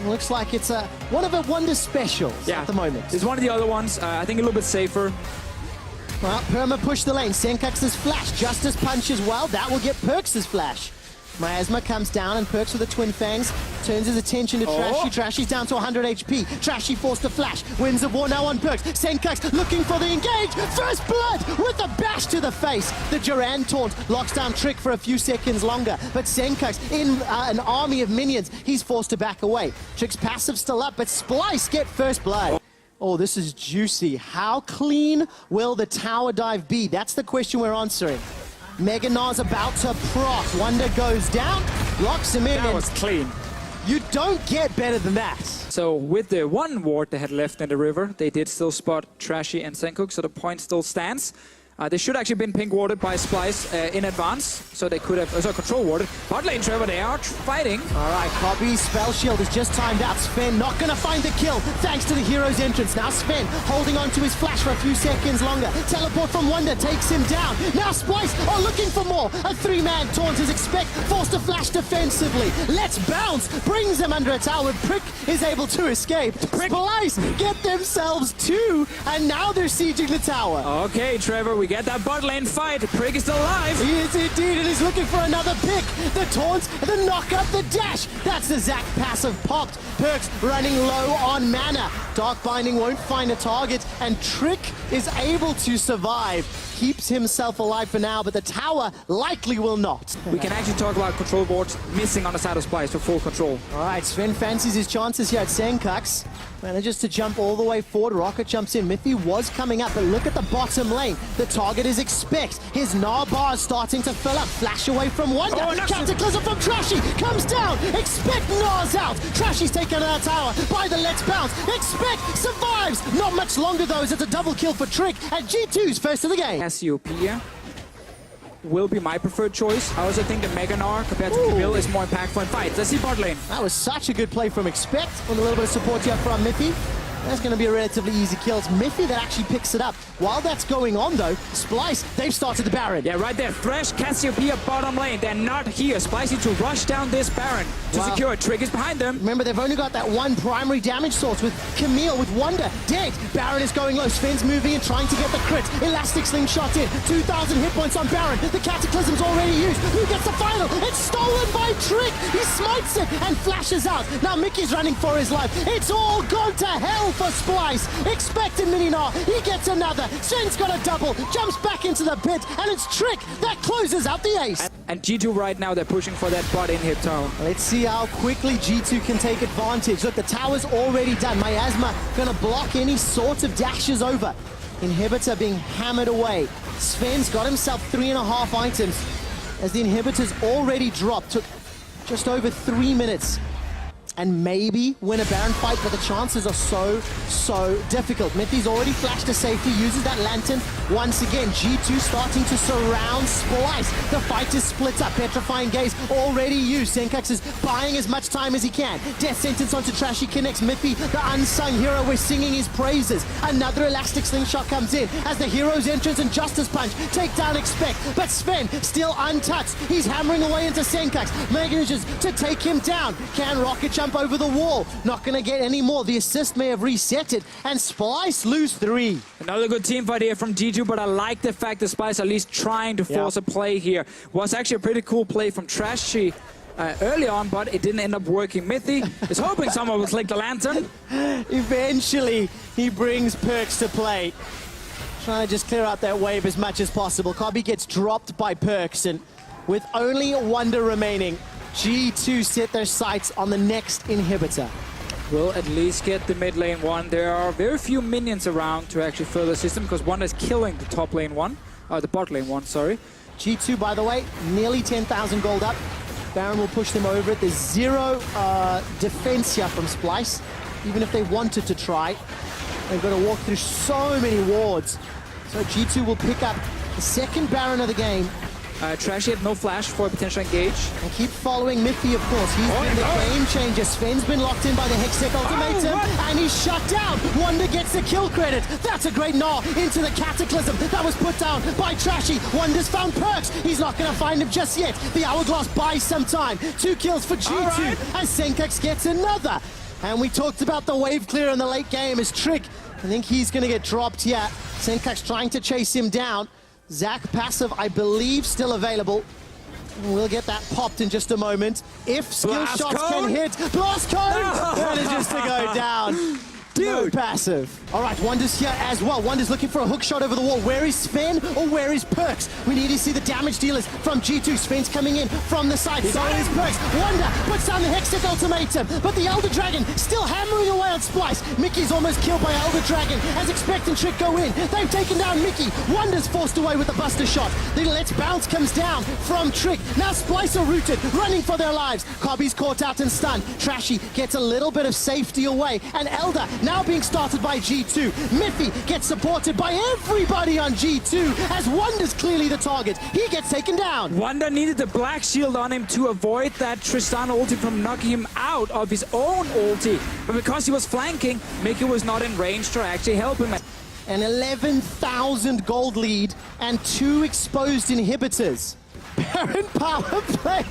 Looks like it's one of a Wonder specials at the moment. It's one of the other ones. I think a little bit safer. Well, Perma pushed the lane. Senkax's flash. Justice punch as well. That will get Perks' flash. Miasma comes down and Perks with the Twin Fangs turns his attention to Trashy. Trashy's down to 100 HP. Trashy forced to flash. Winds of War now on Perks. Senkax looking for the engage. First blood with a bash to the face. The Duran taunt locks down Trick for a few seconds longer. But Senkax in an army of minions, he's forced to back away. Trick's passive still up, but Splice get first blood. Oh, this is juicy. How clean will the tower dive be? That's the question we're answering. Mega Nar's about to proc. Wonder goes down, locks him in. That was clean. You don't get better than that. So with the one ward they had left in the river, they did still spot Trashy and Senkuk, so the point still stands. They should actually been pink warded by Splice in advance, so they could have control warded. Bot lane Trevor, they are fighting. All right, Cobby's spell shield is just timed out. Sven not gonna find the kill thanks to the hero's entrance. Now Sven holding on to his flash for a few seconds longer. Teleport from Wonder takes him down. Now Splice are looking for more. A three-man taunt is expect, forced to flash defensively. Let's bounce, brings them under a tower. Prick is able to escape. Splice get themselves two, and now they're sieging the tower. Okay, Trevor, we get that bot lane fight. Prick is still alive. He is indeed, and he's looking for another pick. The taunt, the knock up, the dash. That's the Zac passive popped. Perks running low on mana. Dark Binding won't find a target, and Trick is able to survive. Keeps himself alive for now, but the tower likely will not. We can actually talk about control boards missing on the side of Splice for full control. All right, Sven fancies his chances here at Senkax. Manages to jump all the way forward. Rocket jumps in. Mithy was coming up, but look at the bottom lane. The target is Expect. His Gnar bar is starting to fill up. Flash away from Wonder. Cataclysm from Trashy comes down. Expect Gnar's out. Trashy's taken out tower by the Let's Bounce. Expect survives. Not much longer though, as it's a double kill for Trick, and G2's first of the game. Cassiopeia will be my preferred choice. I also think the Mega Gnar compared to Camille is more impactful in fights. Let's see bot lane. That was such a good play from Expect, with a little bit of support here from Mithy. That's going to be a relatively easy kill. It's Mithy that actually picks it up. While that's going on, though, Splice, they've started the Baron. Yeah, right there. Thresh, Cassiopeia, bottom lane. They're not here. Splice need to rush down this Baron to secure it. Trick is behind them. Remember, they've only got that one primary damage source with Camille, with Wonder dead. Baron is going low. Sven's moving and trying to get the crit. Elastic slingshot in. 2,000 hit points on Baron. The Cataclysm's already used. Who gets the final? It's stolen by Trick. He smites it and flashes out. Now Mickey's running for his life. It's all gone to hell for Splice. Expecting Mini Gnar. He gets another. Sven's got a double. Jumps back into the pit. And it's Trick that closes out the ace. And G2 right now, they're pushing for that bot inhib tower. Let's see how quickly G2 can take advantage. Look, the tower's already done. Miasma gonna block any sort of dashes over. Inhibitor being hammered away. Sven's got himself 3.5 items as the inhibitor's already dropped. Took just over 3 minutes. And maybe win a Baron fight, but the chances are so difficult. Mithy's already flashed to safety, uses that lantern once again. G2 starting to surround Splice. The fight is split up. Petrifying Gaze already used. Senkax is buying as much time as he can. Death sentence onto Trashy connects. Mithy, the unsung hero, we're singing his praises. Another elastic slingshot comes in as the hero's entrance and Justice Punch take down Expect. But Sven still untouched. He's hammering away into Senkax. Manages to take him down. Can Rocket jump over the wall? Not gonna get any more. The assist may have reset it, and Splice lose 3. Another good team fight here from G2, but I like the fact that Splice at least trying to force a play here. Was actually a pretty cool play from Trashy early on, but it didn't end up working. Mithy is hoping someone will click the lantern. Eventually, he brings Perks to play. Trying to just clear out that wave as much as possible. Cobby gets dropped by Perks, and with only Wonder remaining, G2 set their sights on the next inhibitor. Will at least get the mid lane one. There are very few minions around to actually further assist them because one is killing the top lane one, the bot lane one, sorry. G2, by the way, nearly 10,000 gold up. Baron will push them over it. There's 0 defense here from Splice, even if they wanted to try. They've got to walk through so many wards. So G2 will pick up the second Baron of the game. Trashy had no flash for a potential engage. And keep following Mithy, of course. He's been the game changer. Sven's been locked in by the Hextech ultimatum, and he's shut down. Wonder gets the kill credit. That's a great gnaw into the Cataclysm that was put down by Trashy. Wonder's found Perks. He's not going to find him just yet. The Hourglass buys some time. 2 kills for G2, and Senkax gets another. And we talked about the wave clear in the late game as Trick. I think he's going to get dropped here. Senkuk's trying to chase him down. Zach passive, I believe, still available. We'll get that popped in just a moment. If skill Blast shots cone? can hit, blast cone! That is just to go down. No Dude. passive. All right, Wonder's here as well. Wonder's looking for a hook shot over the wall. Where is Sven or where is Perks? We need to see the damage dealers from G2. Sven's coming in from the side. So is Perks. Wonder puts down the Hextech ultimatum, but the Elder Dragon still hammering away on Splice. Mickey's almost killed by Elder Dragon as Expect and Trick go in. They've taken down Mickey. Wonder's forced away with the Buster shot. The Let's Bounce comes down from Trick. Now Splice are rooted, running for their lives. Cobby's caught out and stunned. Trashy gets a little bit of safety away, and Elder now being started by G2. Miffy gets supported by everybody on G2 as Wonder's clearly the target. He gets taken down. Wonder needed the black shield on him to avoid that Tristan ulti from knocking him out of his own ulti. But because he was flanking, Mickey was not in range to actually help him. An 11,000 gold lead and 2 exposed inhibitors. Baron power play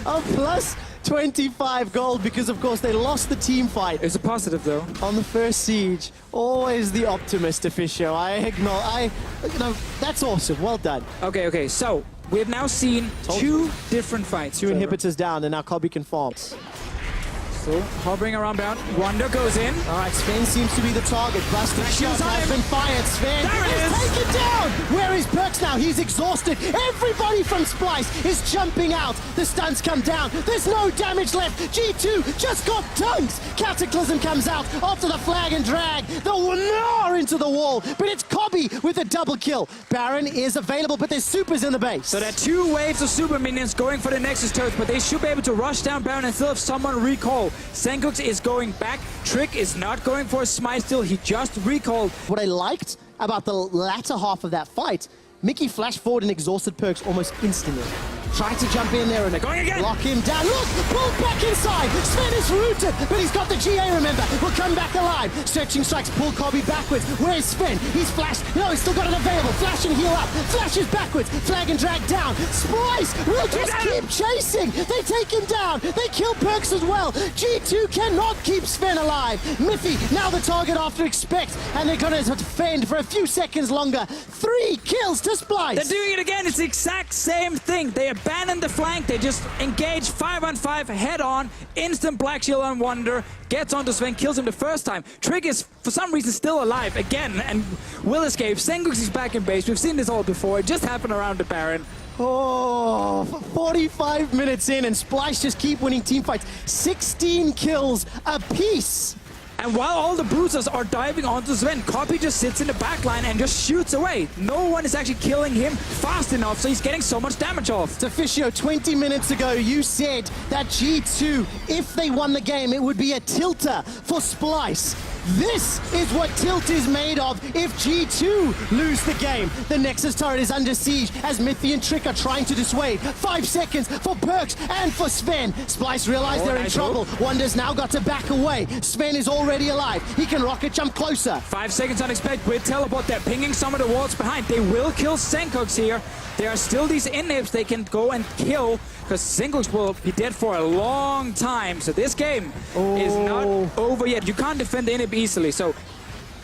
of plus 25 gold because, of course, they lost the team fight. It's a positive, though. On the first siege, always the optimist official. That's awesome. Well done. Okay, so we have now seen two different fights. 2 inhibitors down, and now Cobby can farm. Still hovering around bound. Wonder goes in. All right, Sven seems to be the target. Busted shot on has him. been fired. Sven There it is is. taken down. Where is Perks now? He's exhausted. Everybody from Splice is jumping out. The stuns come down. There's no damage left. G2 just got dunked. Cataclysm comes out after the flag and drag. The Gnar into the wall, but it's Cobby with a double kill. Baron is available, but there's supers in the base. So there are 2 waves of super minions going for the Nexus turrets, but they should be able to rush down Baron and still have someone recall. Senkuk's is going back. Trick is not going for a smite still. He just recalled. What I liked about the latter half of that fight, Mickey flashed forward and exhausted Perks almost instantly. Tried to jump in there and going again. lock him down. Look, pulled back inside. Sven is rooted, but he's got the GA, remember. Will come back alive. Searching strikes, pull Cobby backwards. Where's Sven? He's flashed. No, he's still got it available. Flash and heal up. Flashes backwards. Flag and drag down. Splice will just keep chasing. They take him down. They kill Perks as well. G2 cannot keep Sven alive. Miffy now the target after Expect, and they're going to defend for a few seconds longer. 3 kills to Splice. They're doing it again. It's the exact same thing. They abandon the flank. They just engage 5-on-5 head on. Instant black shield on Wonder. Gets onto Sven, kills him the first time. Trick is, for some reason, still alive again and will escape. Senkuk's is back in base. We've seen this all before. It just happened around the Baron. Oh, 45 minutes in, and Splice just keep winning team fights. 16 kills apiece. And while all the bruisers are diving onto Sven, Copy just sits in the back line and just shoots away. No one is actually killing him fast enough, so he's getting so much damage off. Deficio, 20 minutes ago, you said that G2, if they won the game, it would be a tilter for Splice. This is what Tilt is made of if G2 lose the game. The Nexus turret is under siege as Miffy and Trick are trying to dissuade. 5 seconds for Perks and for Sven. Splice realize they're in trouble. Wonder's now got to back away. Sven is already alive. He can rocket jump closer. 5 seconds on Expect with teleport. They're pinging some of the walls behind. They will kill Senkuk's here. There are still these inhibs they can go and kill because Senkuk's will be dead for a long time. So this game is not over yet. You can't defend the inhib easily. So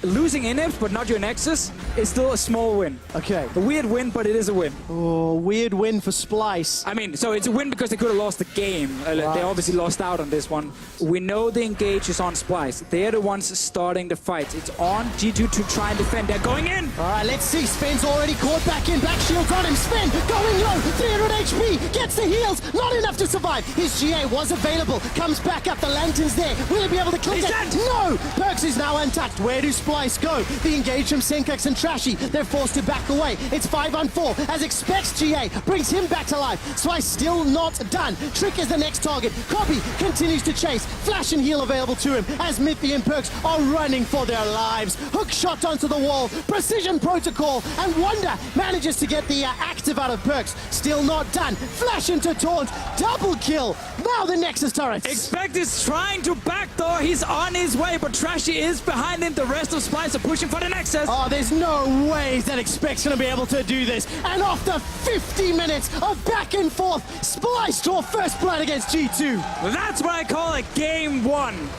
losing inhibs but not your Nexus is still a small win. Okay. A weird win, but it is a win. Oh, weird win for Splice. I mean, so it's a win because they could have lost the game. They obviously lost out on this one. We know the engage is on Splice. They're the ones starting the fight. It's on G2 to try and defend. They're going in. All right, let's see. Sven's already caught back in. Black shield's on him. Sven going low. 300 HP. Gets the heals. Not enough to survive. His GA was available. Comes back up. The lantern's there. Will he be able to click it? No! Perks is now untouched. Where do Splice go? The engage from Senkuk's and Trashy. They're forced to back away. It's 5-on-4 as Expects GA brings him back to life. Splice still not done. Trick is the next target. Cobby continues to chase. Flash and heal available to him as Miffy and Perks are running for their lives. Hook shot onto the wall. Precision protocol, and Wonder manages to get the active out of Perks. Still not done. Flash into taunt. Double kill. Now the Nexus turrets. Expect is trying to backdoor. He's on his way, but Trashy is behind him. The rest of Splice are pushing for the Nexus. Oh, there's no ways that Expect's going to be able to do this. And after 50 minutes of back and forth, Splice draw first blood against G2. That's what I call a game 1.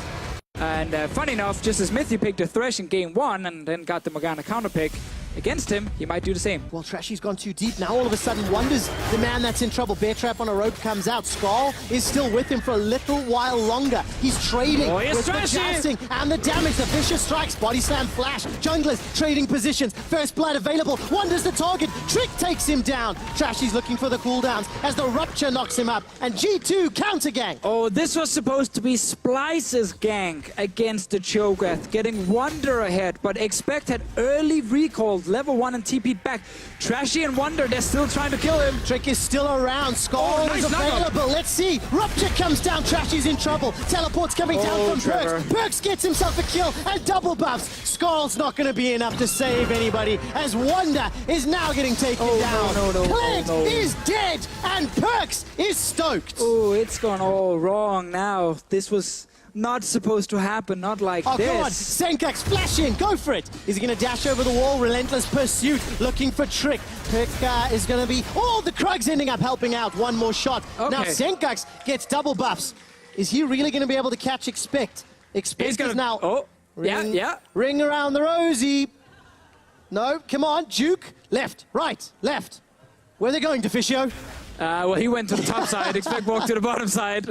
And funny enough, just as Mithy picked a Thresh in game 1 and then got the Morgana counter pick against him, he might do the same. Well, Trashy's gone too deep. Now all of a sudden, Wonder's the man that's in trouble. Bear Trap on a rope comes out. Skull is still with him for a little while longer. He's trading with the jousting and the damage. The vicious strikes, body slam, flash. Junglers trading positions. First blood available. Wonder's the target. Trick takes him down. Trashy's looking for the cooldowns as the rupture knocks him up. And G2 counter gang. Oh, this was supposed to be Splice's gank against the Cho'Gath, getting Wonder ahead, but Expect had early recalled level 1 and TP'd back. Trashy and Wonder, they're still trying to kill him. Trick is still around. Skull is available. Let's see. Rupture comes down. Trashy's in trouble. Teleport's coming down from Perks. Perks gets himself a kill and double buffs. Skull's not going to be enough to save anybody as Wonder is now getting taken down. Plague is dead and Perks is stoked. Oh, it's gone all wrong now. This was not supposed to happen, not like this. Oh, come on. Senkax, flash in. Go for it. Is he going to dash over the wall? Relentless pursuit, looking for Trick. Trick is going to be... Oh, the Krug's ending up helping out. One more shot. Okay. Now Senkax gets double buffs. Is he really going to be able to catch Expect? Expect is now... Oh, Ring around the rosy. No, come on. Juke. Left, right, left. Where are they going, Deficio? Well, he went to the top side. Expect walked to the bottom side.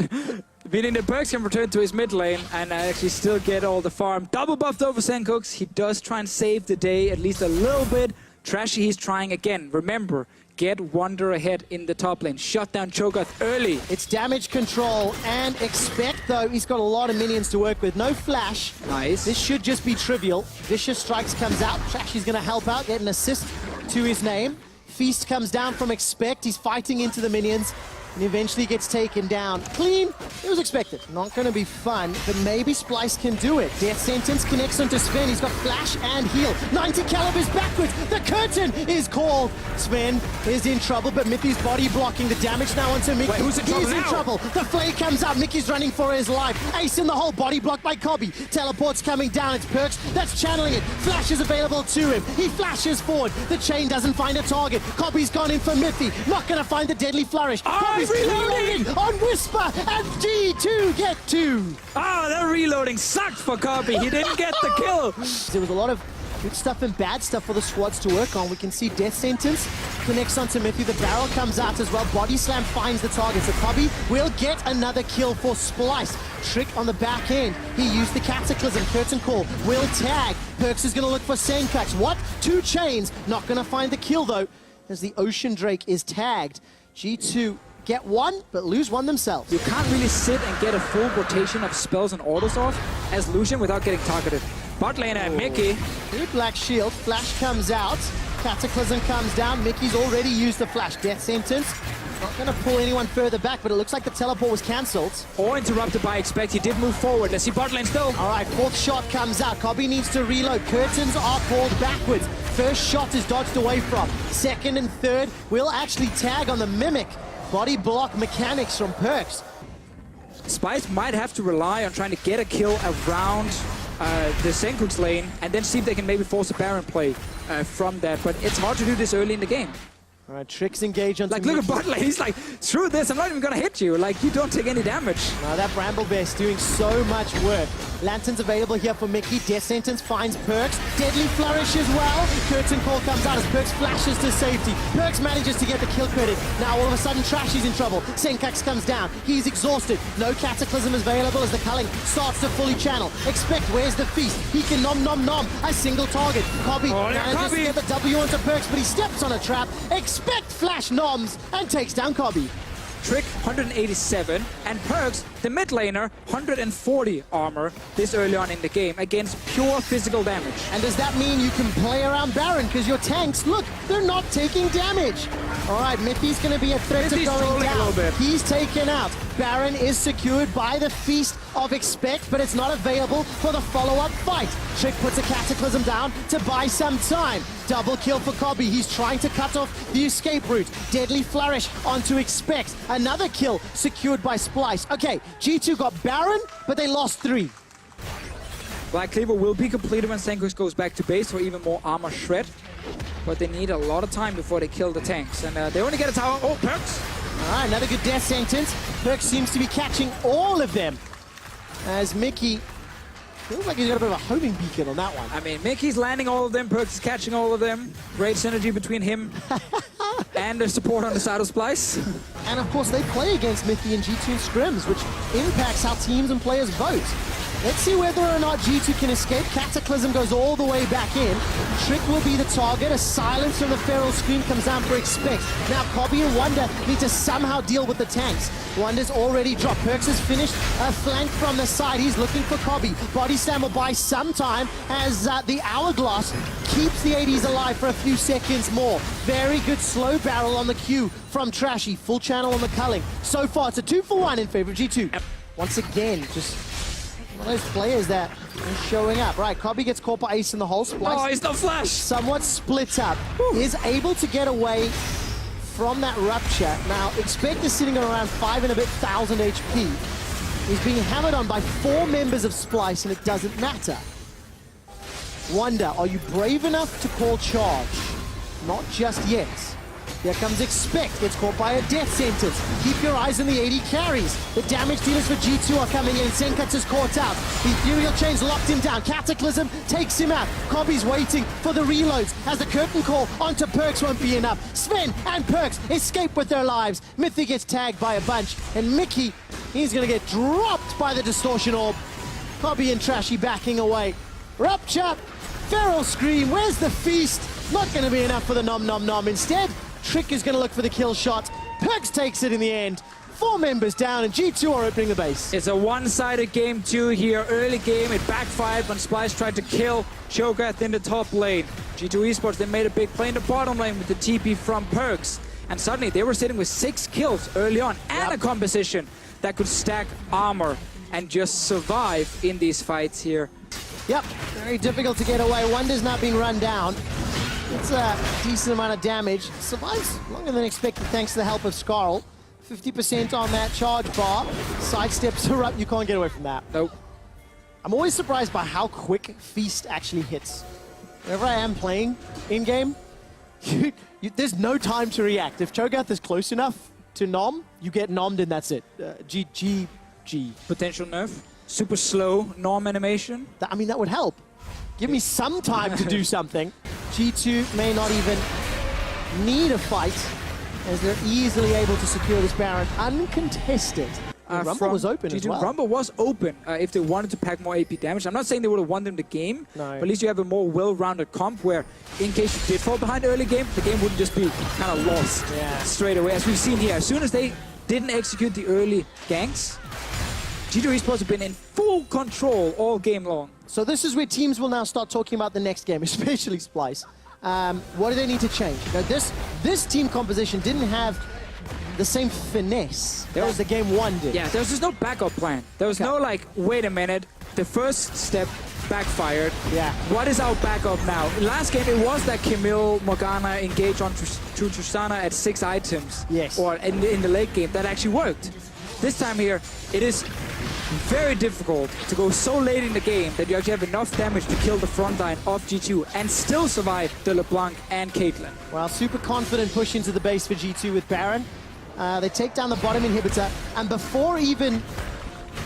Meaning that Perks can return to his mid lane and actually still get all the farm. Double buffed over Senkooks. He does try and save the day at least a little bit. Trashy, he's trying again. Remember, get Wonder ahead in the top lane. Shut down Cho'Gath early. It's damage control and Expect, though, he's got a lot of minions to work with. No flash. Nice. This should just be trivial. Vicious Strikes comes out. Trashy's going to help out, get an assist to his name. Feast comes down from Expect. He's fighting into the minions and eventually gets taken down. Clean. It was expected. Not going to be fun, but maybe Splice can do it. Death Sentence connects onto Sven. He's got flash and heal. 90 calibers backwards. The curtain is called. Sven is in trouble, but Mithy's body blocking the damage now onto Mickey. Wait, who's in trouble now? He's in trouble. The flay comes out. Mickey's running for his life. Ace in the hole. Body blocked by Cobby. Teleport's coming down. It's Perks that's channeling it. Flash is available to him. He flashes forward. The chain doesn't find a target. Cobby's gone in for Mithy. Not going to find the deadly flourish. Cobby's reloading on Whisper, and G2 get 2. Oh, that reloading sucked for Cobby. He didn't get the kill. There was a lot of good stuff and bad stuff for the squads to work on. We can see Death Sentence connects onto Mithy. The barrel comes out as well. Body Slam finds the target. So Cobby will get another kill for Splice. Trick on the back end. He used the Cataclysm. Curtain Call will tag. Perks is going to look for Senkax. What? 2 chains. Not going to find the kill, though, as the Ocean Drake is tagged. G2 get 1, but lose 1 themselves. You can't really sit and get a full rotation of spells and autos off as Lucian without getting targeted. Bot laner, Mickey. Good Black Shield. Flash comes out. Cataclysm comes down. Mickey's already used the flash. Death Sentence. Not going to pull anyone further back, but it looks like the teleport was cancelled. Or interrupted by Expect. He did move forward. Let's see bot lane still. All right, 4th shot comes out. Cobby needs to reload. Curtains are pulled backwards. First shot is dodged away from. Second and third will actually tag on the Mimic. Body block mechanics from Perks. Spice might have to rely on trying to get a kill around the Senkooks lane and then see if they can maybe force a Baron play from that. But it's hard to do this early in the game. All right, Tricks engage on. Like, look at bot lane. He's like, screw this. I'm not even going to hit you. Like, you don't take any damage. Now that Bramble Bear's doing so much work. Lantern's available here for Mickey. Death Sentence finds Perks. Deadly Flourish as well. Curtain Call comes out as Perks flashes to safety. Perks manages to get the kill credit. Now all of a sudden Trashy's in trouble. Senkax comes down. He's exhausted. No Cataclysm is available as the culling starts to fully channel. Expect, where's the feast? He can nom a single target. Cobby manages to get the W onto Perks, but he steps on a trap. Expect flash noms and takes down Cobby. Trick 187 and Perks, the mid laner, 140 armor this early on in the game against pure physical damage. And does that mean you can play around Baron because your tanks, look, they're not taking damage. All right, Mithy's going to be a threat to going down. He's taken out. Baron is secured by the Feast of Expect, but it's not available for the follow-up fight. Trick puts a Cataclysm down to buy some time. Double kill for Cobby. He's trying to cut off the escape route. Deadly Flourish onto Expect. Another kill secured by Splice. Okay, G2 got Baron, but they lost 3. Black Cleaver will be completed when Senkooks goes back to base for even more armor shred. But they need a lot of time before they kill the tanks. And they only get a tower. Oh, Perks! All right, another good Death Sentence. Perks seems to be catching all of them. As Mickey Feels like he's got a bit of a homing beacon on that one. I mean, Mickey's landing all of them, Perks is catching all of them. Great synergy between him and the support on the side of Splice. And of course, they play against Mickey and G2 in scrims, which impacts how teams and players vote. Let's see whether or not G2 can escape. Cataclysm goes all the way back in. Trick will be the target. A silence from the Feral Scream comes down for Expect. Now Kobby and Wonder need to somehow deal with the tanks. Wonder's already dropped. Perks has finished a flank from the side. He's looking for Kobby. Body Slam will buy some time as the Hourglass keeps the 80s alive for a few seconds more. Very good slow barrel on the Q from Trashy. Full channel on the culling. So far, it's a 2-for-1 in favor of G2. Once again, just one of those players that are showing up. Right, Kobby gets caught by Ace in the hole. Splice, Oh, he's not flash! somewhat split up. Is able to get away from that rupture. Now, Expect is sitting on around 5 and a bit thousand HP. He's being hammered on by 4 members of Splice, and it doesn't matter. Wonder, are you brave enough to call charge? Not just yet. Here comes Expect, gets caught by a death sentence. Keep your eyes on the 80 carries. The damage dealers for G2 are coming in. Senkatz is caught out. The Ethereal Chain's locked him down. Cataclysm takes him out. Kobby's waiting for the reloads as the curtain call onto Perks won't be enough. Sven and Perks escape with their lives. Mythic gets tagged by a bunch. And Mickey, he's gonna get dropped by the Distortion Orb. Kobby and Trashy backing away. Rupture, Feral Scream, where's the feast? Not gonna be enough for the nom nom nom. Instead, Trick is going to look for the kill shot. Perks takes it in the end. 4 members down, and G2 are opening the base. It's a one-sided game 2 here. Early game, it backfired when Splice tried to kill Cho'Gath in the top lane. G2 Esports, they made a big play in the bottom lane with the TP from Perks. And suddenly, they were sitting with 6 kills early on and a composition that could stack armor and just survive in these fights here. Yep, very difficult to get away. Wonder's not being run down. It's a decent amount of damage. Survives longer than expected thanks to the help of Skarl. 50% on that charge bar. Sidesteps her up. You can't get away from that. Nope. I'm always surprised by how quick Feast actually hits. Whenever I am playing in-game, there's no time to react. If Cho'Gath is close enough to nom, you get nommed and that's it. G. Potential nerf. Super slow nom animation. I mean, that would help. Give me some time to do something. G2 may not even need a fight, as they're easily able to secure this Baron uncontested. Rumble was open G2, as well. Rumble was open if they wanted to pack more AP damage. I'm not saying they would have won them the game, No. but at least you have a more well-rounded comp where, in case you did fall behind early game, the game wouldn't just be kind of lost straight away. As we've seen here, as soon as they didn't execute the early ganks, G2 Esports have been in full control all game long. So this is where teams will now start talking about the next game, especially Splice. What do they need to change? Now, this team composition didn't have the same finesse as the game 1 did. Yeah, there was just no backup plan. There was no like, wait a minute, the first step backfired. Yeah. What is our backup now? Last game, it was that Camille Morgana engaged on Tristana at 6 items. Yes. Or in the late game, that actually worked. This time here, it is very difficult to go so late in the game that you actually have enough damage to kill the front line of G2 and still survive the LeBlanc and Caitlyn. Well, super confident push into the base for G2 with Baron. They take down the bottom inhibitor, and before even,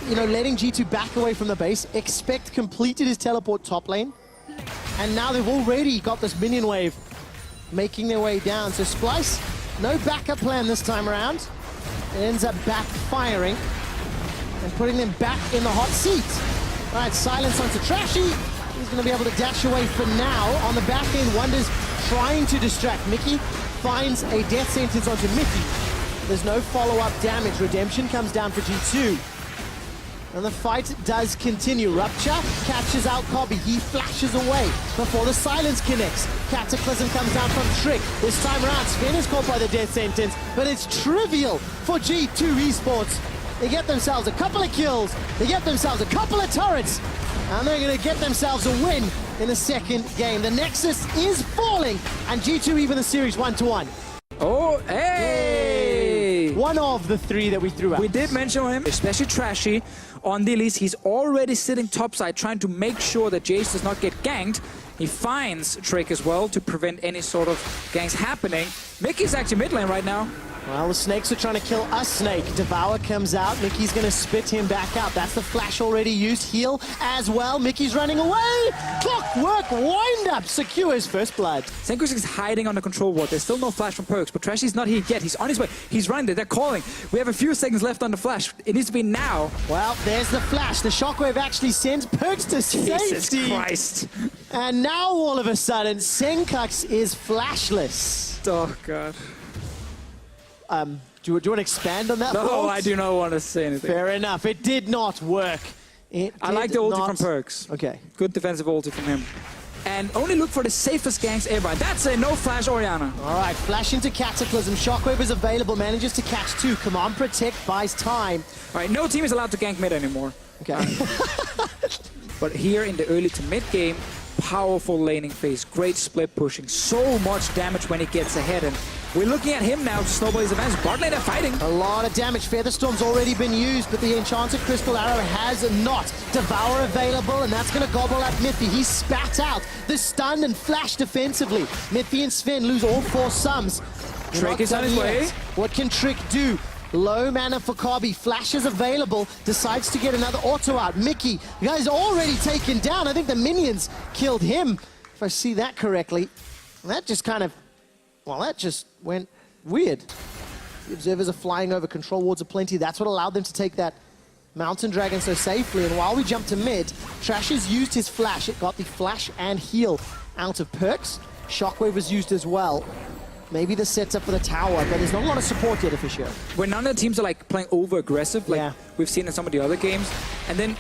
letting G2 back away from the base, Expect completed his teleport top lane, and now they've already got this minion wave making their way down. So Splice, no backup plan this time around. It ends up backfiring and putting them back in the hot seat. All right, silence onto Trashy. He's going to be able to dash away for now. On the back end, Wonder's trying to distract Mickey. Finds a death sentence onto Mickey. There's no follow-up damage. Redemption comes down for G2. And the fight does continue. Rupture catches out Kobby. He flashes away before the silence connects. Cataclysm comes down from Trick. This time around, Sven is caught by the death sentence, but it's trivial for G2 Esports. They get themselves a couple of kills, they get themselves a couple of turrets, and they're going to get themselves a win in the second game. The Nexus is falling, and G2 even the series 1-1. Oh, hey! One of the 3 that we threw out. We did mention him, especially Trashy. On the Elise, he's already sitting topside, trying to make sure that Jace does not get ganked. He finds Trick as well to prevent any sort of ganks happening. Mickey's actually mid lane right now. Well, the snakes are trying to kill a snake. Devour comes out. Mickey's going to spit him back out. That's the flash already used. Heal as well. Mickey's running away. Clockwork wind up. Secures first blood. senkox is hiding on the control ward. There's still no flash from Perks, but Trashy's not here yet. He's on his way. He's running there. They're calling. We have a few seconds left on the flash. It needs to be now. Well, there's the flash. The shockwave actually sends Perks to safety. Jesus Christ. And now all of a sudden, senkox is flashless. Oh, God. Do you want to expand on that? No, thought? I do not want to say anything. Fair enough. It did not work. I like the ulti from Perks. Okay. Good defensive ulti from him. And only look for the safest ganks ever. And that's a no flash Orianna. All right, flash into Cataclysm. Shockwave is available, manages to catch two. Command Protect buys time. All right, no team is allowed to gank mid anymore. Okay. But here in the early to mid game, powerful laning phase, great split pushing, so much damage when he gets ahead. And we're looking at him now to snowball his advantage. Bot lane are fighting. A lot of damage. Featherstorm's already been used, but the Enchanted Crystal Arrow has not. Devour available, and that's going to gobble up Mithy. He spat out the stun and flash defensively. Mithy and Sven lose all four sums. Trick is on his way. What can Trick do? Low mana for Kobe. Flash is available. Decides to get another auto out. Mickey, the guy's already taken down. I think the minions killed him, if I see that correctly. That just kind of, well, that just went weird. The observers are flying over. Control wards aplenty. That's what allowed them to take that Mountain Dragon so safely. And while we jump to mid, Trash has used his flash. It got the flash and heal out of Perks. Shockwave was used as well. Maybe the setup for the tower, but there's not a lot of support yet officially. When none of the teams are like playing over aggressive, like we've seen in some of the other games, and then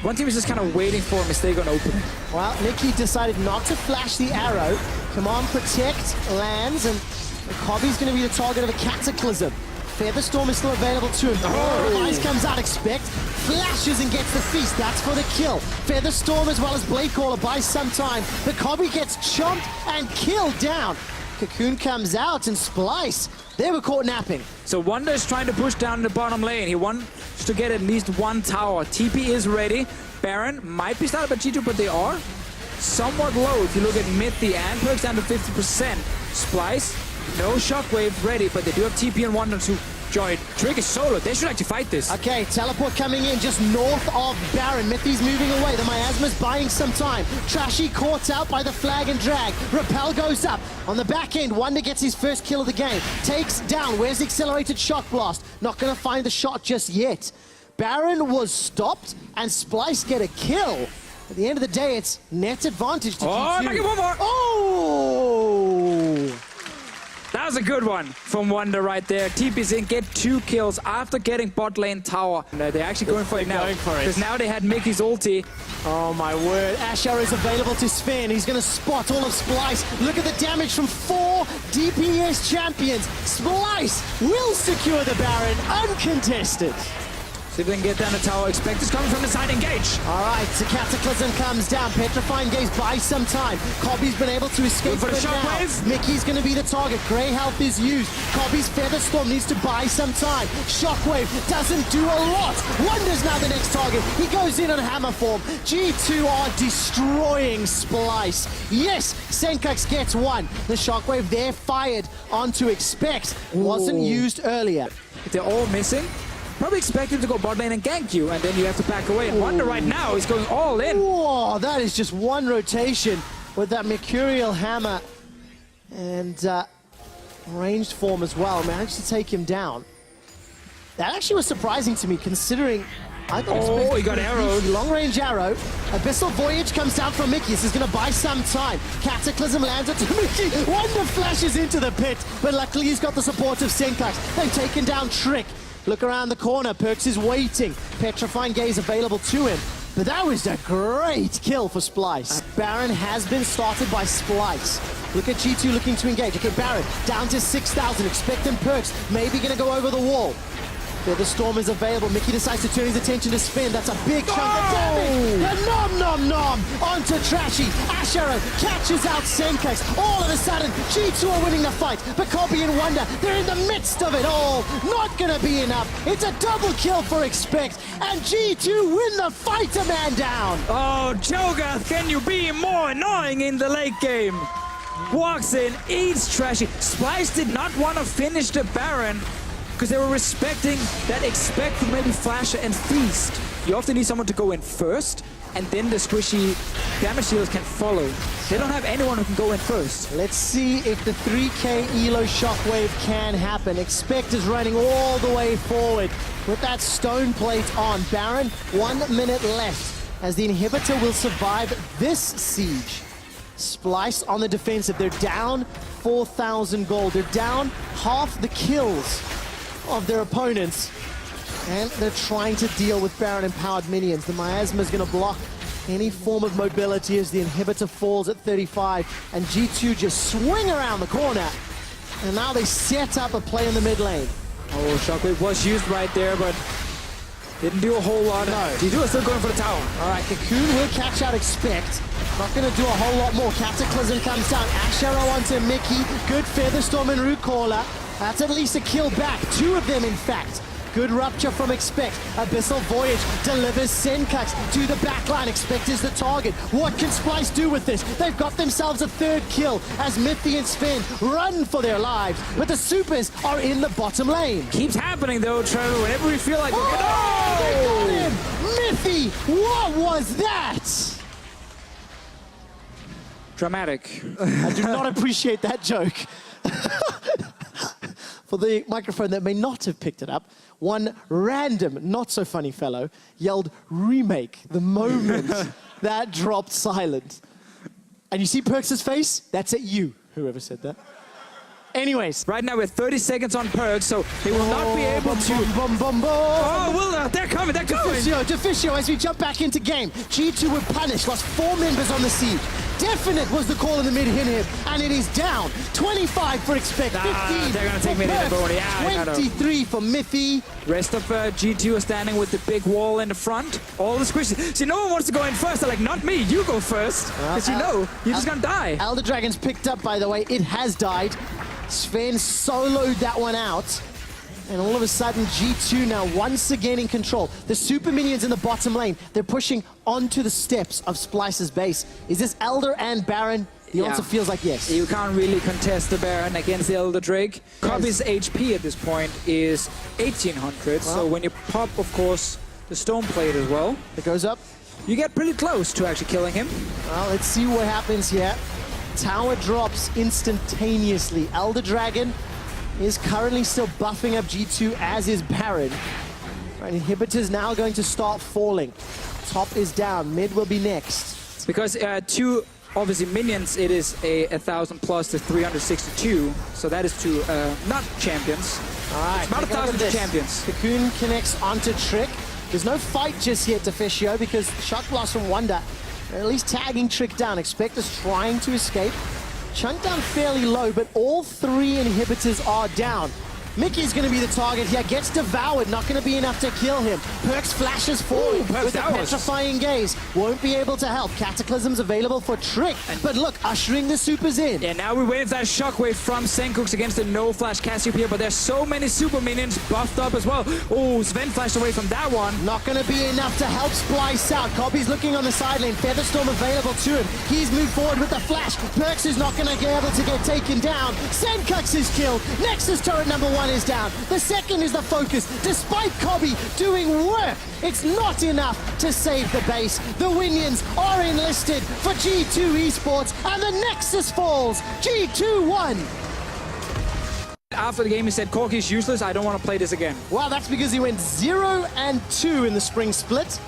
one team is just kind of waiting for a mistake on opening. Well, Nicky decided not to flash the arrow. Command Protect lands, and Kobe's going to be the target of a Cataclysm. Featherstorm is still available to him. Oh, Ice comes out, expect, flashes and gets the feast. That's for the kill. Featherstorm as well as Bladecaller buys some time, but Kobe gets chomped and killed down. Cocoon comes out and Splice. They were caught napping. So Wonder is trying to push down the bottom lane. He wants to get at least one tower. TP is ready. Baron might be started by G2, but they are somewhat low. If you look at Mithy and Perks down to 50%. Splice, no Shockwave ready, but they do have TP and Wonder to join. Trick is solo. They should actually fight this. Okay, teleport coming in just north of Baron. Mithy's moving away. The miasma's buying some time. Trashy caught out by the flag and drag. Repel goes up. On the back end, Wonder gets his first kill of the game. Takes down. Where's the accelerated shock blast? Not going to find the shot just yet. Baron was stopped and Splice get a kill. At the end of the day, it's net advantage to G2. Make it one more. Oh! That was a good one from Wonder right there. TP's in, get 2 kills after getting bot lane tower. They're actually going for it now. Because now they had Mickey's ulti. Oh my word. Asher is available to Sven. He's going to spot all of Splice. Look at the damage from 4 DPS champions. Splice will secure the Baron uncontested. See if they can get down the tower. Expect is coming from the side. Engage. All right, so Cataclysm comes down. Petrifying Gaze buys some time. Kobe's been able to escape for the shockwave. Mickey's going to be the target. Grey health is used. Kobe's Featherstorm needs to buy some time. Shockwave doesn't do a lot. Wonder's now the next target. He goes in on hammer form. G2 are destroying Splice. Yes, senkox gets one. The Shockwave there fired onto Expect. Wasn't used earlier. They're all missing. Probably expect him to go bot lane and gank you, and then you have to back away. And Wonder right now is going all in. Whoa, that is just one rotation with that Mercurial Hammer. And ranged form as well. Managed to take him down. That actually was surprising to me, considering I thought he got arrowed. Long-range arrow. Abyssal Voyage comes down from Mickey. This is going to buy some time. Cataclysm lands it to Mickey. Wonder flashes into the pit, but luckily he's got the support of senkox. They've taken down Trick. Look around the corner. Perks is waiting. Petrifying Gaze available to him. But that was a great kill for Splice. Baron has been started by Splice. Look at G2 looking to engage. Okay, Baron down to 6,000. Expecting Perks. Maybe going to go over the wall. The storm is available. Mickey decides to turn his attention to Spin. That's a big chunk of damage. And nom onto Trashy. Ashara catches out senkox. All of a sudden, G2 are winning the fight. But Kobe and Wonder, they're in the midst of it all. Not gonna be enough. It's a double kill for Expect. And G2 win the fight, a man down. Oh, Joga, can you be more annoying in the late game? walks in, eats Trashy. Splice did not want to finish the Baron because they were respecting that expect from maybe Flasher and Feast. You often need someone to go in first, and then the squishy damage dealers can follow. They don't have anyone who can go in first. Let's see if the 3K Elo Shockwave can happen. Expect is running all the way forward with that stone plate on. Baron, 1 minute left as the inhibitor will survive this siege. Splice on the defensive. They're down 4,000 gold. They're down half the kills of their opponents. And they're trying to deal with Baron empowered minions. The miasma is going to block any form of mobility as the inhibitor falls at 35. And G2 just swing around the corner. And now they set up a play in the mid lane. Oh, Shockwave was used right there, but didn't do a whole lot. No. G2 is still going for the tower. All right, Cocoon will catch out Expect. Not going to do a whole lot more. Cataclysm comes down. Ash Arrow onto Mickey. Good Featherstorm and Root Caller. That's at least a kill back. 2 of them, in fact. Good Rupture from Expect. Abyssal Voyage delivers Senkuks to the backline. Expect is the target. What can Splice do with this? They've got themselves a 3rd kill as Mithy and Sven run for their lives. But the Supers are in the bottom lane. Keeps happening though, Trevor, whenever we feel like... Oh, they got him! Mithy, what was that? Dramatic. I do not appreciate that joke. For the microphone that may not have picked it up, one random, not so funny fellow yelled remake the moment that dropped silent. And you see Perks' face? That's at you, whoever said that. Anyways. Right now we're 30 seconds on Perks, so they will not be able to... Oh, well, they're coming, they're going! Deficio, as we jump back into game. G2 were punished, lost 4 members on the siege. Definite was the call in the mid-hit, and it is down. 25 for Expect, 15 they're gonna take for mid-hit, Perks, yeah, 23 for Mithy. Rest of G2 are standing with the big wall in the front. All the squishes. See, no one wants to go in first. They're like, not me, you go first. Because you know, you're just gonna die. Elder Dragon's picked up, by the way. It has died. Sven soloed that one out. And all of a sudden, G2 now once again in control. The super minions in the bottom lane, they're pushing onto the steps of Splice's base. Is this Elder and Baron? The answer feels like yes. You can't really contest the Baron against the Elder Drake. Cobby's HP at this point is 1800, so when you pop, of course, the Stone Plate as well, it goes up. You get pretty close to actually killing him. Well, let's see what happens here. Tower drops instantaneously. Elder Dragon is currently still buffing up G2, as is Baron. Right, Inhibitor's now going to start falling. Top is down, mid will be next. Because 2, obviously, minions, it is a 1,000 plus to 362, so that is to not champions. All right, it's about 1,000 to champions. Cocoon connects onto Trick. There's no fight just yet, Deficio, because Shock Blast from Wonder, they're at least tagging Trick down. Expect is trying to escape. Chunked down fairly low, but all 3 inhibitors are down. Mickey's going to be the target here. Gets devoured. Not going to be enough to kill him. Perks flashes forward with a petrifying gaze. Won't be able to help. Cataclysm's available for Trick. But look, ushering the supers in. Yeah, now we wait for that shockwave from Senkuks against the no-flash Cassiopeia, but there's so many super minions buffed up as well. Oh, Sven flashed away from that one. Not going to be enough to help Splice out. Cobby's looking on the side lane. Featherstorm available to him. He's moved forward with the flash. Perks is not going to be able to get taken down. Senkuks is killed. Nexus turret number 1 is down. The second is the focus. Despite Cobby doing work, it's not enough to save the base. The Winions are enlisted for G2 Esports, and the Nexus falls. G2 won. After the game, he said, Corky's useless. I don't want to play this again. Wow, that's because he went 0 and 2 in the spring split.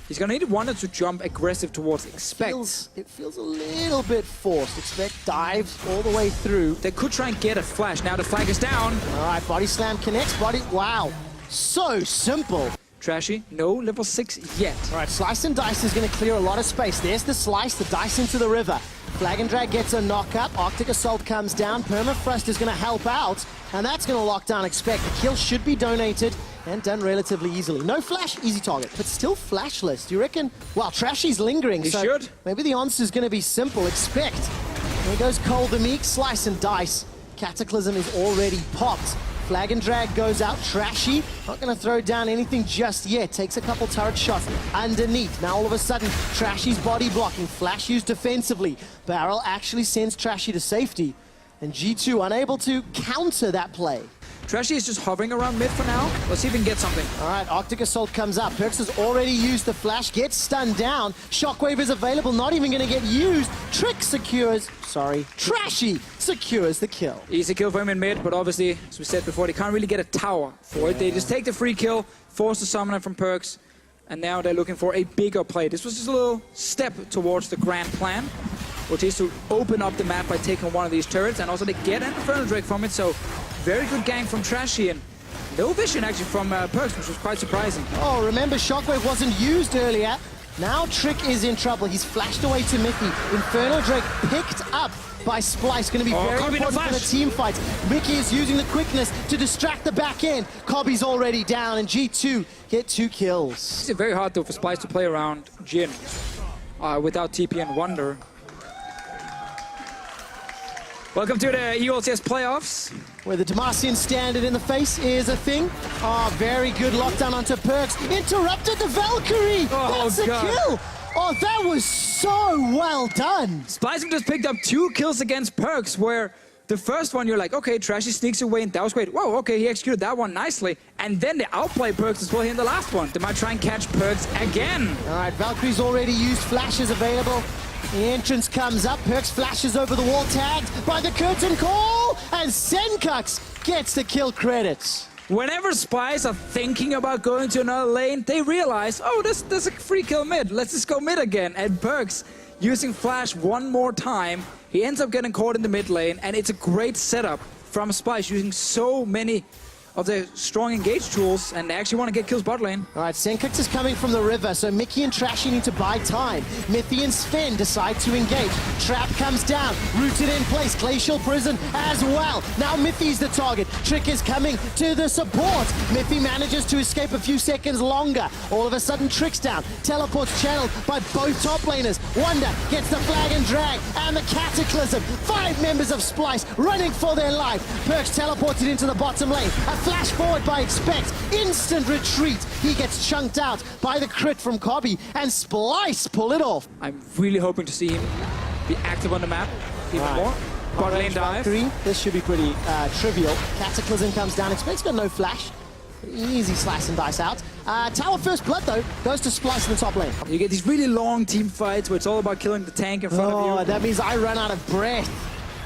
He's going to need Wonder to jump aggressive towards Expect. It feels a little bit forced. Expect dives all the way through. They could try and get a flash. Now the flag is down. All right, body slam connects. Wow. So simple. Trashy, no level 6 yet. All right, Slice and Dice is going to clear a lot of space. There's the Slice, the Dice into the river. Flag and Drag gets a knock-up. Arctic Assault comes down. Permafrost is going to help out, and that's going to lock down Expect. The kill should be donated and done relatively easily. No flash, easy target, but still flashless. Do you reckon? Well, Trashy's lingering, he so should. Maybe the answer is going to be simple. Expect. There goes Cole the Meek, Slice and Dice. Cataclysm is already popped. Flag and drag goes out. Trashy, not going to throw down anything just yet. Takes a couple turret shots underneath. Now all of a sudden, Trashy's body blocking. Flash used defensively. Barrel actually sends Trashy to safety. And G2 unable to counter that play. Trashy is just hovering around mid for now. Let's see if we can get something. All right, Arctic Assault comes up. Perks has already used the flash, gets stunned down. Shockwave is available, not even going to get used. Trick secures, Trashy secures the kill. Easy kill for him in mid, but obviously, as we said before, they can't really get a tower for it. They just take the free kill, force the summoner from Perks, and now they're looking for a bigger play. This was just a little step towards the grand plan, which is to open up the map by taking one of these turrets, and also they get an Infernal Drake from it, so very good gang from Trashy, and no vision actually from Perks, which was quite surprising. Oh, remember Shockwave wasn't used earlier. Now Trick is in trouble. He's flashed away to Mickey. Infernal Drake picked up by Splice. Going to be very important for the team fights. Mickey is using the quickness to distract the back end. Cobby's already down, and G2 get 2 kills. It's very hard though for Splice to play around Jin without TP and Wonder. Welcome to the EULCS playoffs. Where the Demacian standard in the face is a thing. Oh, very good lockdown onto Perks. Interrupted the Valkyrie. Oh, that's a kill. Oh, that was so well done. Splice just picked up 2 kills against Perks, where the first one you're like, okay, Trashy sneaks away and that was great. Whoa, okay, he executed that one nicely. And then they outplay Perks as well here in the last one. They might try and catch Perks again. All right, Valkyrie's already used flashes available. The entrance comes up, Perks flashes over the wall, tagged by the curtain call, and Senkux gets the kill credits. Whenever Spies are thinking about going to another lane, they realize, oh, there's a free kill mid, let's just go mid again. And Perks, using flash one more time, he ends up getting caught in the mid lane, and it's a great setup from Spies, using so many of the strong engage tools, and they actually want to get kills bot lane. All right, Senkux is coming from the river, so Mickey and Trashy need to buy time. Mithy and Sven decide to engage. Trap comes down, rooted in place, Glacial Prison as well. Now Mithy's the target. Trick is coming to the support. Mithy manages to escape a few seconds longer. All of a sudden, Trick's down. Teleport's channeled by both top laners. Wonder gets the flag and drag, and the Cataclysm. 5 members of Splice running for their life. Perks teleported into the bottom lane. Flash forward by Expect, instant retreat. He gets chunked out by the crit from Cobby, and Splice pull it off. I'm really hoping to see him be active on the map even more. Bot lane dive. Valkyrie, this should be pretty trivial. Cataclysm comes down. Expect's got no flash. Easy slice and dice out. Tower First Blood, though, goes to Splice in the top lane. You get these really long team fights where it's all about killing the tank in front of you. That means I run out of breath.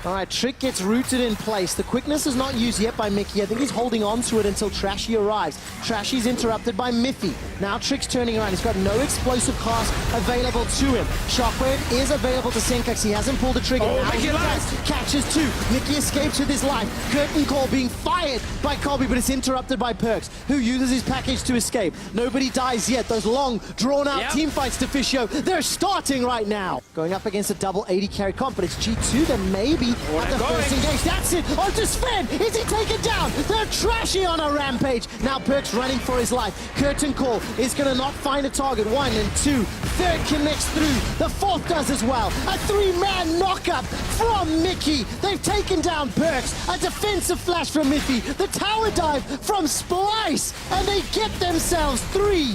All right, Trick gets rooted in place. The quickness is not used yet by Mickey. I think he's holding on to it until Trashy arrives. Trashy's interrupted by Miffy. Now Trick's turning around. He's got no explosive cast available to him. Shockwave is available to Senkux. He hasn't pulled the trigger. Oh, now he does. Catches 2. Mickey escapes with his life. Curtain call being fired by Colby, but it's interrupted by Perks, who uses his package to escape. Nobody dies yet. Those long, drawn-out team fights to Fisho, they're starting right now. Going up against a double 80 carry comp, but it's G2 that maybe at the first engage. That's it. Onto Sven. Is he taken down? They're Trashy on a rampage. Now Perks running for his life. Curtain call is going to not find a target. 1 and 2. Third connects through. The fourth does as well. A 3-man knockup from Mickey. They've taken down Perks. A defensive flash from Miffy. The tower dive from Splice. And they get themselves 3.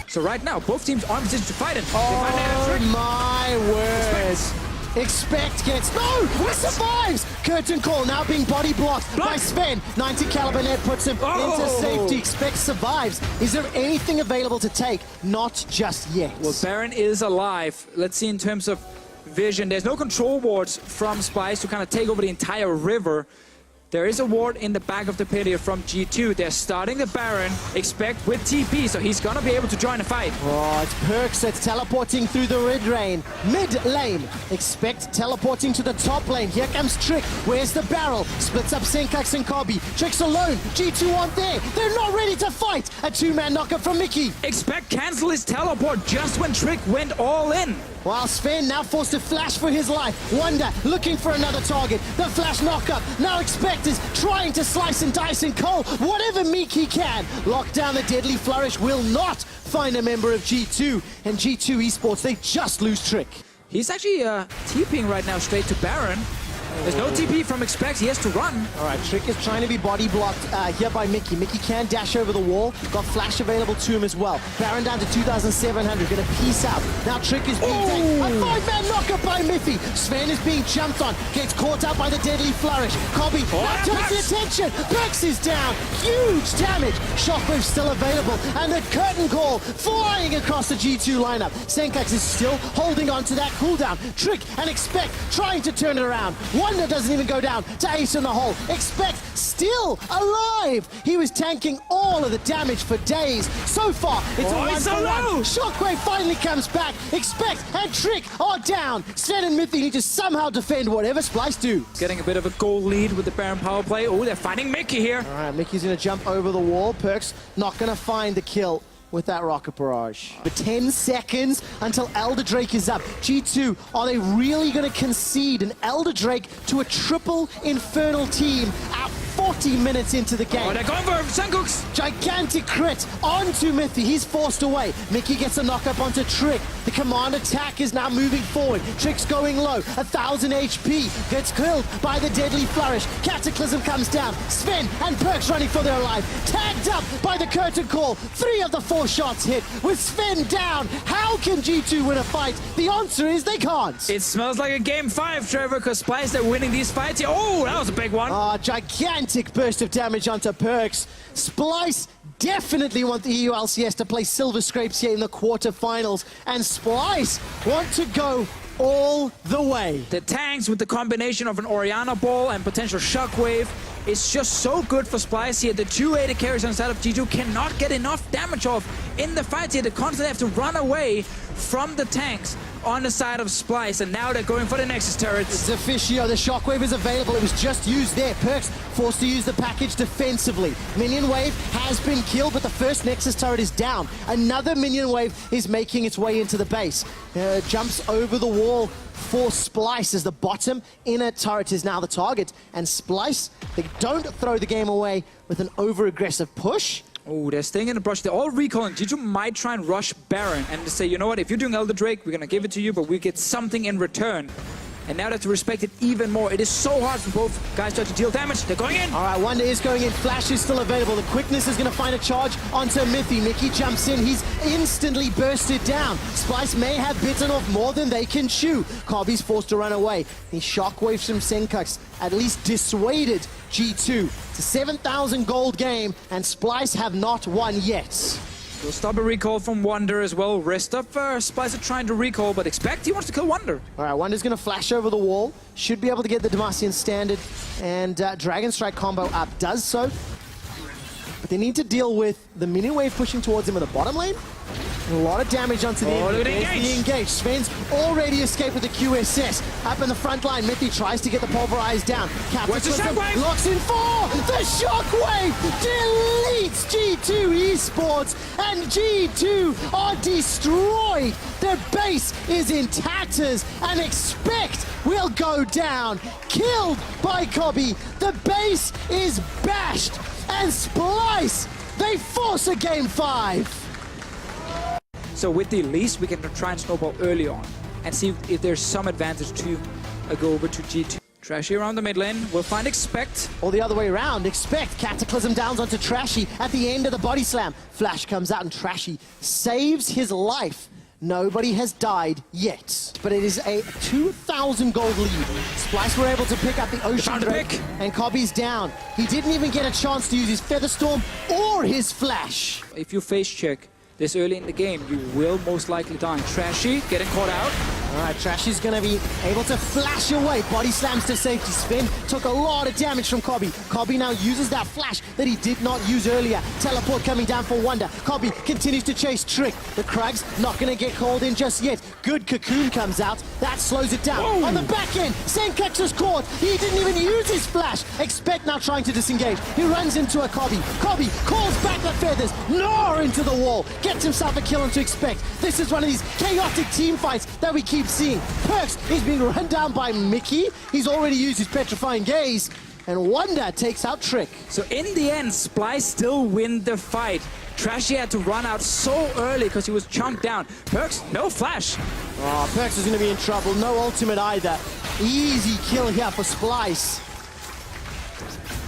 So right now, both teams are in position to fight it. Oh my words. Expect gets... No! He survives! Curtain call now being body blocked by Sven. 90 caliber net puts him into safety. Expect survives. Is there anything available to take? Not just yet. Well, Baron is alive. Let's see in terms of vision. There's no control wards from Spice to kind of take over the entire river. There is a ward in the back of the pit here from G2. They're starting the Baron, Expect with TP, so he's gonna be able to join the fight. Oh, it's Perks that's teleporting through the mid lane. Expect teleporting to the top lane. Here comes Trick. Where's the barrel? Splits up Senkux and Cobby. Trick's alone. G2 aren't there. They're not ready to fight. A 2-man knockup from Mickey. Expect cancel his teleport just when Trick went all in. While Sven now forced to flash for his life. Wonder looking for another target. The flash knockup. Now Expect is trying to slice and dice and Cole whatever meek he can. Lock down the deadly flourish will not find a member of G2. And G2 Esports, they just lose Trick. He's actually TPing right now straight to Baron. There's no TP from Expect. He has to run. All right, Trick is trying to be body blocked here by Mickey. Mickey can dash over the wall. Got flash available to him as well. Baron down to 2,700. Gonna peace out. Now Trick is being taken. A 5-man knockup by Miffy. Sven is being jumped on. Gets caught out by the deadly flourish. Cobby now turns the attention. Perks is down. Huge damage. Shockwave still available. And the curtain call flying across the G2 lineup. Senkax is still holding on to that cooldown. Trick and Expect trying to turn it around. Wonder doesn't even go down to ace in the hole. Expect still alive. He was tanking all of the damage for days. So far, it's a 1-for-1. Shockwave finally comes back. Expect and Trick are down. Sven and Miffy need to somehow defend whatever Splice do. Getting a bit of a goal lead with the Baron power play. Oh, they're finding Mickey here. All right, Mickey's going to jump over the wall. Perks not going to find the kill with that rocket barrage. For 10 seconds until Elder Drake is up. G2, are they really going to concede an Elder Drake to a triple Infernal team at 40 minutes into the game? Oh, they're going for Senkooks. Gigantic crit onto Miffy. He's forced away. Mickey gets a knock-up onto Trick. The command attack is now moving forward. Trick's going low. 1,000 HP. Gets killed by the deadly flourish. Cataclysm comes down. Sven and Perks running for their life. Tagged up by the curtain call. 3 of the 4 shots hit. With Sven down, how can G2 win a fight? The answer is they can't. It smells like a game 5, Trevor, because Splice, they're winning these fights. Oh, that was a big one. Gigantic burst of damage onto Perks. Splice definitely want the EULCS to play Silver Scrapes here in the quarterfinals, and Splice want to go all the way. The tanks with the combination of an Orianna ball and potential Shockwave is just so good for Splice here. The 2 AD carries on the side of G2 cannot get enough damage off in the fight here. They constantly have to run away from the tanks on the side of Splice, and now they're going for the Nexus turrets. It's officio. The Shockwave is available. It was just used there. Perks forced to use the package defensively. Minion Wave has been killed, but the first Nexus turret is down. Another Minion Wave is making its way into the base. Jumps over the wall for Splice as the bottom inner turret is now the target. And Splice, they don't throw the game away with an over-aggressive push. Oh, they're staying in the brush. They're all recalling. G2 might try and rush Baron and say, you know what, if you're doing Elder Drake, we're going to give it to you, but we get something in return. And now they have to respect it even more. It is so hard for both guys to deal damage. They're going in. All right, Wonder is going in. Flash is still available. The quickness is going to find a charge onto Miffy. Mickey jumps in. He's instantly bursted down. Splice may have bitten off more than they can chew. Cobby's forced to run away. He shockwaves from Senkax, at least dissuaded G2. It's a 7,000 gold game, and Splice have not won yet. We'll stop a recall from Wonder as well. Rest up Splice are trying to recall, but Expect he wants to kill Wonder. All right, Wonder's going to flash over the wall. Should be able to get the Demacian Standard and Dragon Strike combo up. Does so. But they need to deal with the Minion Wave pushing towards him in the bottom lane. A lot of damage onto the enemy. There's the engage. Sven's already escaped with the QSS. Up in the front line, Miffy tries to get the pulverized down. Cataclysm locks in 4! The Shockwave deletes G2 Esports, and G2 are destroyed. Their base is in tatters, and Expect will go down. Killed by Cobby. The base is bashed, and Splice, they force a game 5. So with the least, we can try and snowball early on and see if there's some advantage to go over to G2. Trashy around the mid lane. We'll find Expect. Or the other way around. Expect. Cataclysm downs onto Trashy at the end of the body slam. Flash comes out and Trashy saves his life. Nobody has died yet. But it is a 2,000 gold lead. Splice were able to pick up the Ocean Drake, and Cobby's down. He didn't even get a chance to use his Featherstorm or his Flash. If you face check this early in the game, you will most likely die. Trashy getting caught out. All right, Trashy's going to be able to flash away. Body slams to safety. Spin took a lot of damage from Cobby. Cobby now uses that flash that he did not use earlier. Teleport coming down for Wonder. Cobby continues to chase Trick. The Krugs not going to get called in just yet. Good Cocoon comes out. That slows it down. Whoa. On the back end, Senkax is caught. He didn't even use his flash. Expect now trying to disengage. He runs into a Cobby. Cobby calls back the feathers. Gnaw into the wall. Gets himself a kill into Expect. This is one of these chaotic team fights that we keep seeing. Perks is being run down by Mickey. He's already used his Petrifying Gaze. And Wonder takes out Trick. So in the end, Splice still win the fight. Trashy had to run out so early because he was chunked down. Perks, no flash. Oh, Perks is going to be in trouble. No ultimate either. Easy kill here for Splice.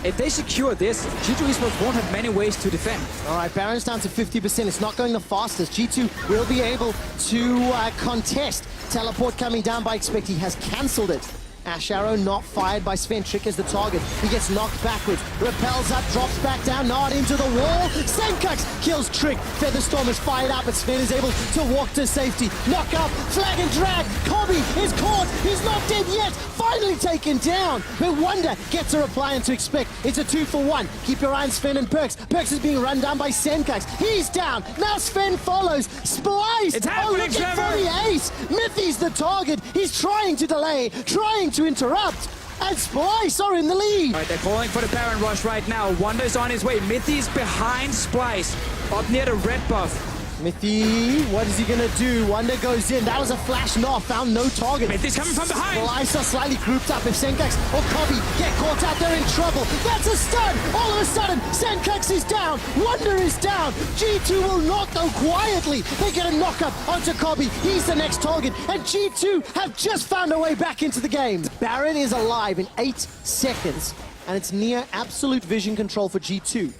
If they secure this, G2 Esports won't have many ways to defend. All right, Baron's down to 50%. It's not going the fastest. G2 will be able to contest. Teleport coming down by Expect. He has cancelled it. Ash Arrow not fired by Sven. Trick is the target. He gets knocked backwards. Repels up, drops back down, not into the wall. Senkux kills Trick. Featherstorm is fired up, but Sven is able to walk to safety. Knock up, flag and drag. Kobe is caught. He's not dead yet. Finally taken down. But Wonder gets a reply into Expect. It's a 2-for-1. Keep your eye on Sven and Perks. Perks is being run down by Senkux. He's down. Now Sven follows. Splice. It's happening, look at for the ace. Mithy's the target. He's trying to delay, trying to interrupt, and Splice are in the lead. All right, they're calling for the Baron rush right now. Wonder's on his way. Mithy's behind Splice, up near the red buff. Mithy, what is he gonna do? Wonder goes in. That was a flash knock, found no target. Mithy's coming from behind. Splice are slightly grouped up. If Senkux or Kobe get caught out, they're in trouble. That's a stun. All of a sudden, Senkux is down. Wonder is down. G2 will not go quietly. They get a knock up onto Kobe. He's the next target. And G2 have just found a way back into the game. Baron is alive in 8 seconds. And it's near absolute vision control for G2.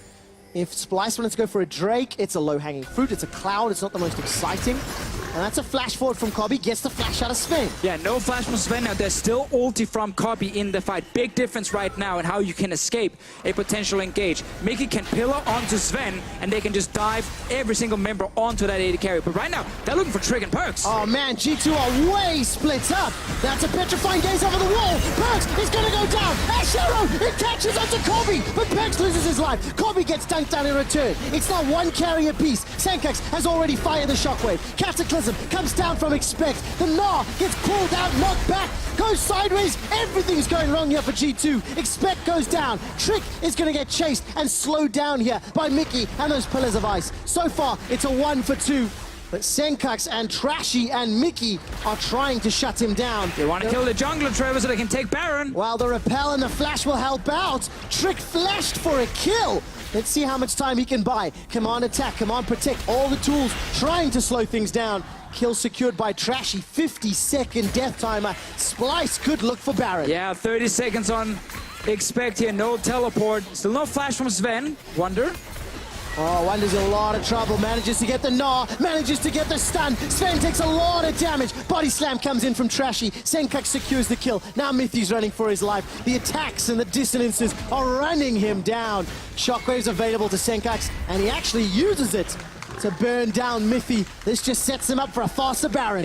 If Splice wanted to go for a Drake, it's a low-hanging fruit. It's a cloud. It's not the most exciting. And that's a flash forward from Kobe. Gets the flash out of Sven. Yeah, no flash from Sven. Now there's still ulti from Kobe in the fight. Big difference right now in how you can escape a potential engage. Mickey can pillar onto Sven, and they can just dive every single member onto that AD carry. But right now, they're looking for Trick and Perks. Oh man, G2 are way split up. That's a petrifying gaze over the wall. Perks is going to go down. Ash Arrow, it catches onto Kobe, but Perks loses his life. Kobe gets dunked down in return. It's now one carry apiece. Senkux has already fired the shockwave. Cataclysm comes down from Expect. The Gnar gets pulled out, knocked back, goes sideways. Everything's going wrong here for G2. Expect goes down. Trick is going to get chased and slowed down here by Mickey and those pillars of ice. So far, it's a 1-for-2. But Senkux and Trashy and Mickey are trying to shut him down. They want to kill the jungler, Trevor, so they can take Baron. While the repel and the flash will help out. Trick flashed for a kill. Let's see how much time he can buy. Command attack, command protect, all the tools trying to slow things down. Kill secured by Trashy, 50-second death timer. Splice could look for Baron. Yeah, 30 seconds on Expect here, no teleport. Still no flash from Sven. Wonder. Oh, Wonder's in a lot of trouble. Manages to get the Gnar, manages to get the stun. Sven takes a lot of damage. Body slam comes in from Trashy. Senkux secures the kill. Now Mithy's running for his life. The attacks and the dissonances are running him down. Shockwave's available to Senkux, and he actually uses it to burn down Mithy. This just sets him up for a faster Baron.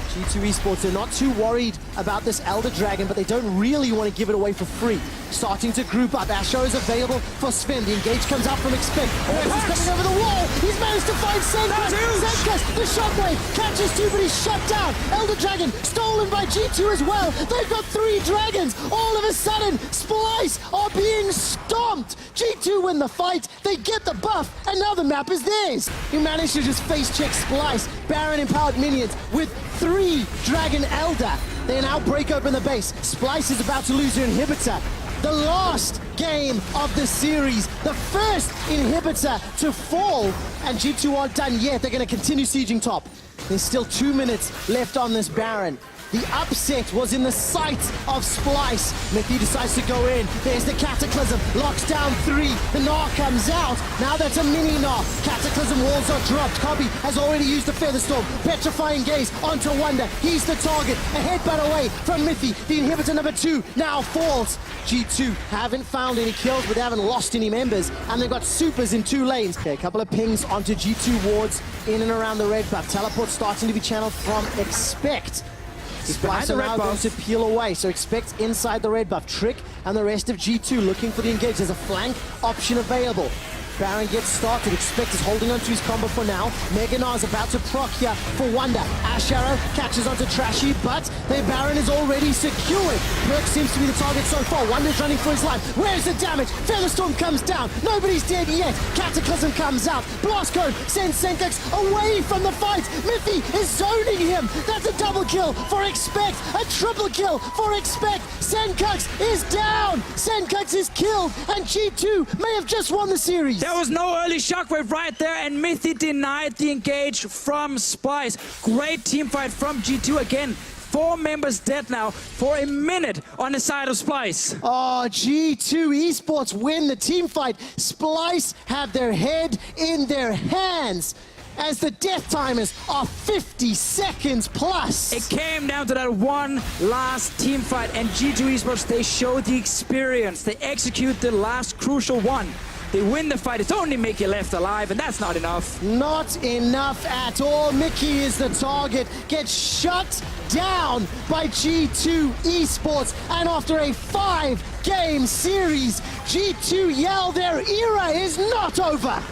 G2 Esports are not too worried about this Elder Dragon, but they don't really want to give it away for free. Starting to group up. Asho is available for Sven. The engage comes out from Expect. He's coming over the wall. He's managed to find Senkux. Senkux, the shockwave, catches two, but he's shut down. Elder Dragon stolen by G2 as well. They've got 3 dragons. All of a sudden, Splice are being stomped. G2 win the fight. They get the buff, and now the map is theirs. He managed to just face check Splice. Baron empowered minions with 3 Dragon Elder. They now break open the base. Splice is about to lose her inhibitor. The last game of the series. The first inhibitor to fall. And G2 aren't done yet. They're going to continue sieging top. There's still 2 minutes left on this Baron. The upset was in the sight of Splice. Mickey decides to go in. There's the Cataclysm. Locks down 3. The Gnar comes out. Now that's a mini Gnar. Cataclysm walls are dropped. Kobe has already used the Featherstorm. Petrifying gaze onto Wonder. He's the target. A headbutt away from Mithy. The inhibitor number 2 now falls. G2 haven't found any kills, but they haven't lost any members. And they've got supers in 2 lanes. Okay, a couple of pings onto G2 wards in and around the red buff. Teleport starting to be channeled from Expect. Splice are now going to peel away, so Expect inside the red buff. Trick and the rest of G2 looking for the engage. There's a flank option available. Baron gets started. Expect is holding onto his combo for now. Mega Gnar is about to proc here for Wonder. Ash Arrow catches onto Trashy, but their Baron is already secured. Perk seems to be the target so far. Wonder's running for his life. Where's the damage? Featherstorm comes down. Nobody's dead yet. Cataclysm comes out. Blast Cone sends Senkux away from the fight. Mithy is zoning him. That's a double kill for Expect. A triple kill for Expect. Senkux is down. Senkux is killed, and G2 may have just won the series. There was no early shockwave right there, and Mithy denied the engage from Splice. Great team fight from G2 again. 4 members dead now for a minute on the side of Splice. Oh, G2 Esports win the team fight. Splice have their head in their hands as the death timers are 50 seconds plus. It came down to that one last team fight, and G2 Esports, they show the experience. They execute the last crucial one. They win the fight. It's only Mickey left alive, and that's not enough. Not enough at all. Mickey is the target, gets shut down by G2 Esports, and after a 5-game series, G2 yell their era is not over.